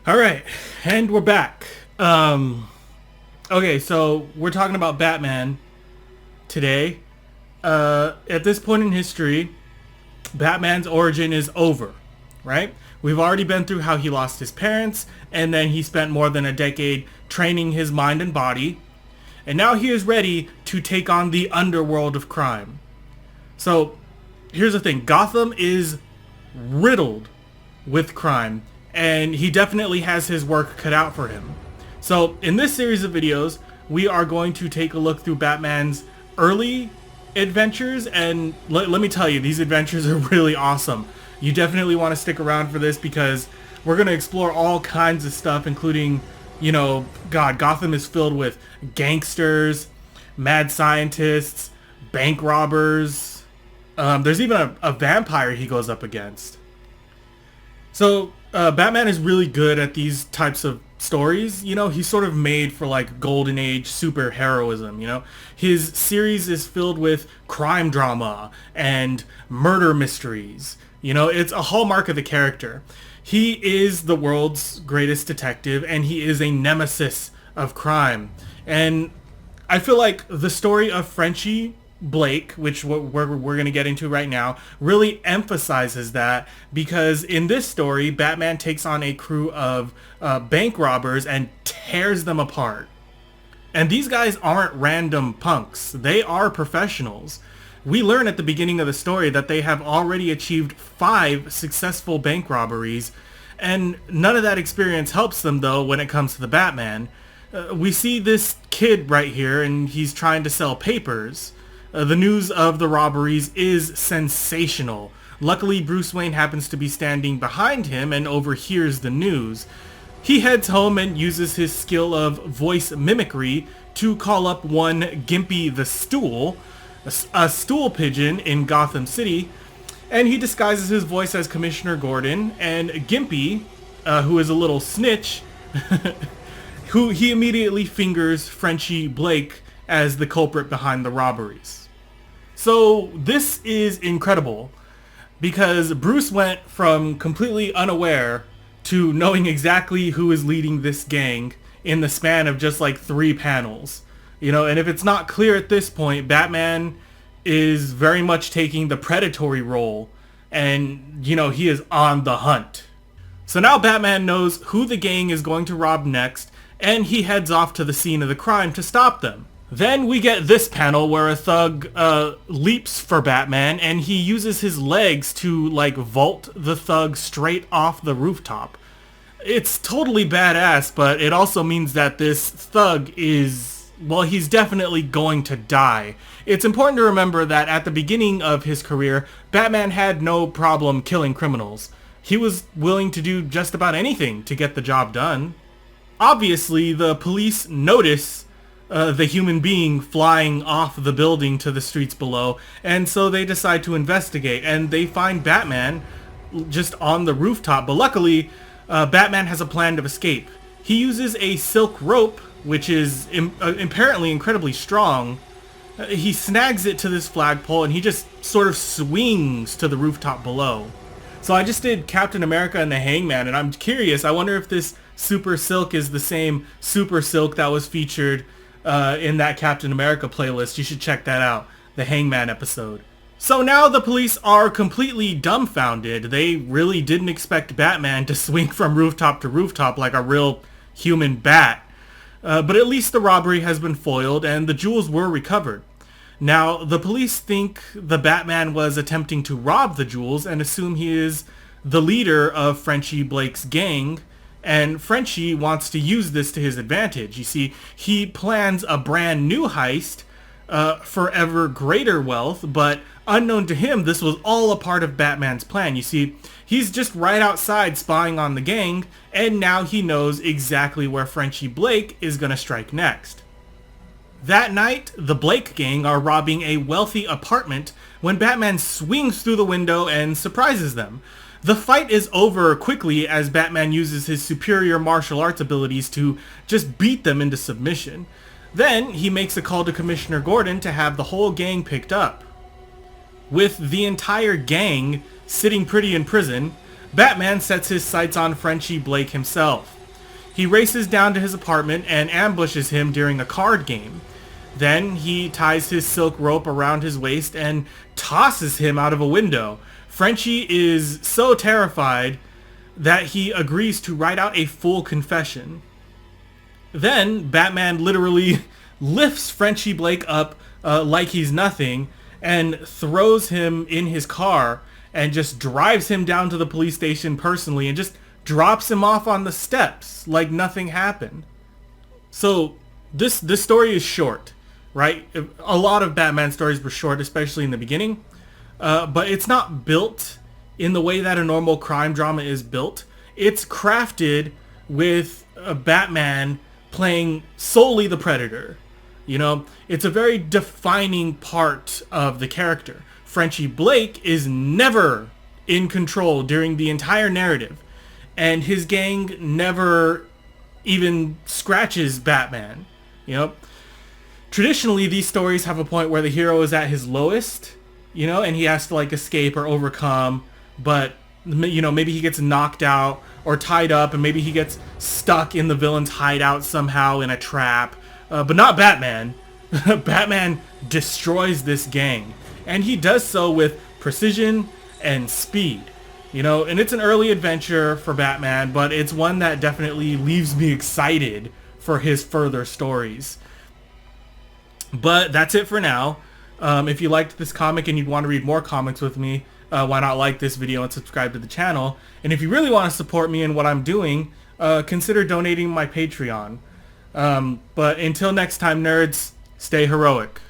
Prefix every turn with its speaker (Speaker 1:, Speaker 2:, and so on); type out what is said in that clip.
Speaker 1: All right, and we're back. Okay, so we're talking about Batman today. At this point in history, Batman's origin is over, right? We've already been through how he lost his parents, and then he spent more than a decade training his mind and body, and now he is ready to take on the underworld of crime. So, here's the thing. Gotham is riddled with crime, and he definitely has his work cut out for him. So in this series of videos, we are going to take a look through Batman's early adventures, and let me tell you, these adventures are really awesome. You definitely want to stick around for this because we're going to explore all kinds of stuff, including, Gotham is filled with gangsters, mad scientists, bank robbers. There's even a vampire he goes up against. So, Batman is really good at these types of stories. He's sort of made for like golden age superheroism, His series is filled with crime drama and murder mysteries. It's a hallmark of the character. He is the world's greatest detective, and he is a nemesis of crime. And I feel like the story of Frenchy Blake, which we're going to get into right now, really emphasizes that, because in this story, Batman takes on a crew of bank robbers and tears them apart. And these guys aren't random punks. They are professionals. We learn at the beginning of the story that they have already achieved 5 successful bank robberies, and none of that experience helps them, though, when it comes to the Batman. We see this kid right here, and he's trying to sell papers. The news of the robberies is sensational. Luckily, Bruce Wayne happens to be standing behind him and overhears the news. He heads home and uses his skill of voice mimicry to call up one Gimpy the Stool, a stool pigeon in Gotham City, and he disguises his voice as Commissioner Gordon, and Gimpy, who is a little snitch, who he immediately fingers Frenchy Blake as the culprit behind the robberies. So this is incredible, because Bruce went from completely unaware to knowing exactly who is leading this gang in the span of just like 3 panels. And if it's not clear at this point, Batman is very much taking the predatory role, and he is on the hunt. So now Batman knows who the gang is going to rob next, and he heads off to the scene of the crime to stop them. Then we get this panel where a thug leaps for Batman, and he uses his legs to vault the thug straight off the rooftop. It's totally badass, but it also means that this thug is, he's definitely going to die. It's important to remember that at the beginning of his career, Batman had no problem killing criminals. He was willing to do just about anything to get the job done. Obviously, the police notice the human being flying off the building to the streets below, and so they decide to investigate, and they find Batman just on the rooftop. But luckily, Batman has a plan to escape. He uses a silk rope, which is apparently incredibly strong. He snags it to this flagpole, and he just sort of swings to the rooftop below. So I just did Captain America and the Hangman, and I'm curious, I wonder if this super silk is the same super silk that was featured in that Captain America playlist. You should check that out, the Hangman episode. So now the police are completely dumbfounded. They really didn't expect Batman to swing from rooftop to rooftop like a real human bat. But at least the robbery has been foiled and the jewels were recovered. Now, the police think the Batman was attempting to rob the jewels and assume he is the leader of Frenchy Blake's gang, and Frenchy wants to use this to his advantage. You see, he plans a brand new heist for ever greater wealth, but unknown to him, this was all a part of Batman's plan. You see, he's just right outside spying on the gang, and now he knows exactly where Frenchy Blake is going to strike next. That night, the Blake gang are robbing a wealthy apartment when Batman swings through the window and surprises them. The fight is over quickly as Batman uses his superior martial arts abilities to just beat them into submission. Then, he makes a call to Commissioner Gordon to have the whole gang picked up. With the entire gang sitting pretty in prison, Batman sets his sights on Frenchy Blake himself. He races down to his apartment and ambushes him during a card game. Then he ties his silk rope around his waist and tosses him out of a window. Frenchy is so terrified that he agrees to write out a full confession. Then Batman literally lifts Frenchy Blake up like he's nothing and throws him in his car and just drives him down to the police station personally and just drops him off on the steps like nothing happened. So this story is short, right? A lot of Batman stories were short, especially in the beginning, but it's not built in the way that a normal crime drama is built. It's crafted with a Batman playing solely the Predator. You know, it's a very defining part of the character. Frenchy Blake is never in control during the entire narrative, and his gang never even scratches Batman. You know, traditionally these stories have a point where the hero is at his lowest, you know, and he has to like escape or overcome, but you know, maybe he gets knocked out or tied up, and maybe he gets stuck in the villain's hideout somehow in a trap. But not Batman. Batman destroys this gang, and he does so with precision and speed. You know, and it's an early adventure for Batman, but it's one that definitely leaves me excited for his further stories. But that's it for now. If you liked this comic and you'd want to read more comics with me, why not like this video and subscribe to the channel? And if you really want to support me in what I'm doing, consider donating my Patreon. But until next time, nerds, stay heroic.